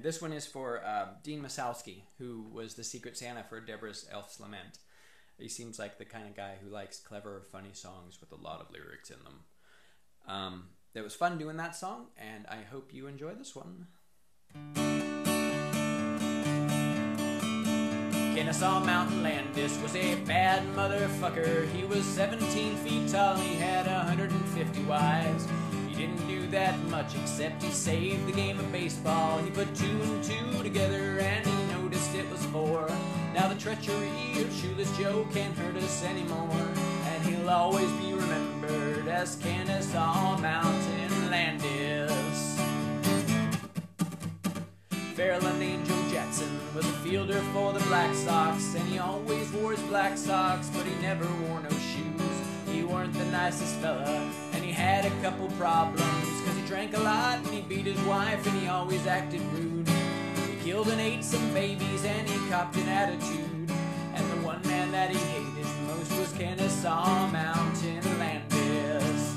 This one is for Dean Masowski, who was the Secret Santa for Deborah's Elf's Lament. He seems like the kind of guy who likes clever, funny songs with a lot of lyrics in them. It was fun doing that song, and I hope you enjoy this one. Kenesaw Mountain Landis was a bad motherfucker. He was 17 feet tall, he had 150 wives. He didn't do that much except he saved the game of baseball. He put 2 and 2 together and he noticed it was 4. Now the treachery of Shoeless Joe can't hurt us anymore, and he'll always be remembered as Kenesaw Mountain Landis. Fairland Angel Jackson was a fielder for the Black Sox, and he always wore his black socks, but he never wore no shoes. He weren't the nicest fella, and he had a couple problems, cause he drank a lot and he beat his wife and he always acted rude. He killed and ate some babies and he copped an attitude, and the one man that he hated most was Kenesaw Mountain Landis.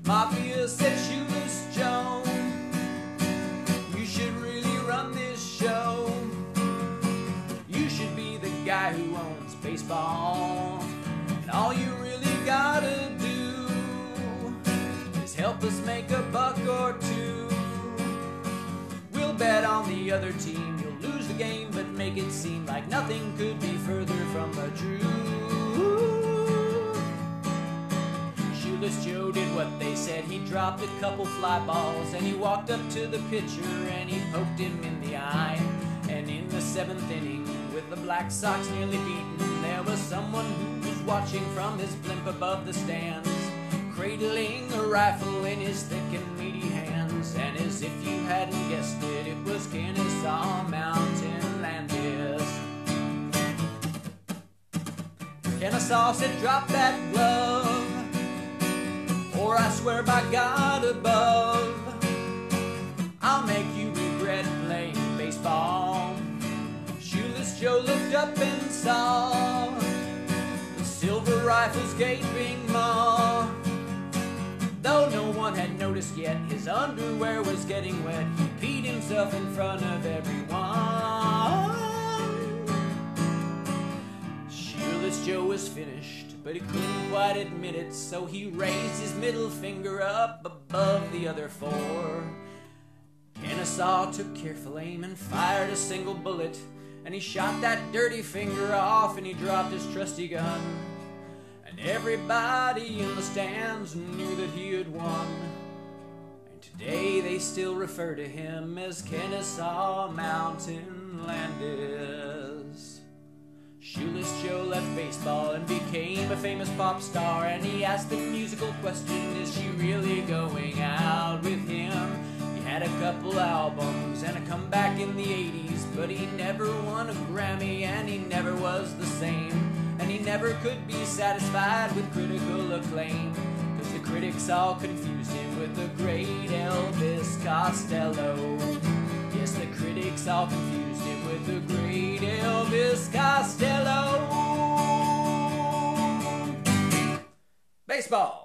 Mafia said, Shoeless Joe, you should really run this show. You should be the guy who owns baseball, and all you really gotta do is help us make a buck or two. We'll bet on the other team you'll lose the game, but make it seem like nothing could be further from the truth. Shoeless Joe did what they said. He dropped a couple fly balls and he walked up to the pitcher and he poked him in the eye. And in the 7th inning, with the Black Sox nearly beaten, there was someone who was watching from his blimp above the stands, cradling a rifle in his thick and meaty hands. And as if you hadn't guessed it, it was Kenesaw Mountain Landis. Kenesaw said, drop that glove, or I swear by God above, I'll make you regret playing baseball. Shoeless Joe looked up and saw the silver rifle's gaping maw. Though no one had noticed yet, his underwear was getting wet. He peed himself in front of everyone. Shoeless Joe was finished, but he couldn't quite admit it, so he raised his middle finger up above the other 4. Kenesaw took careful aim and fired a single bullet, and he shot that dirty finger off and he dropped his trusty gun. And everybody in the stands knew that he had won, and today they still refer to him as Kenesaw Mountain Landis. Shoeless Joe left baseball and became a famous pop star, and he asked the musical question, is she really going out with him? He had a couple albums and a comeback in the 80s, but he never won a Grammy and he never was the same. And he never could be satisfied with critical acclaim, cause the critics all confused him with the great Elvis Costello. Yes, the critics all confused him with the great Elvis Costello. Baseball.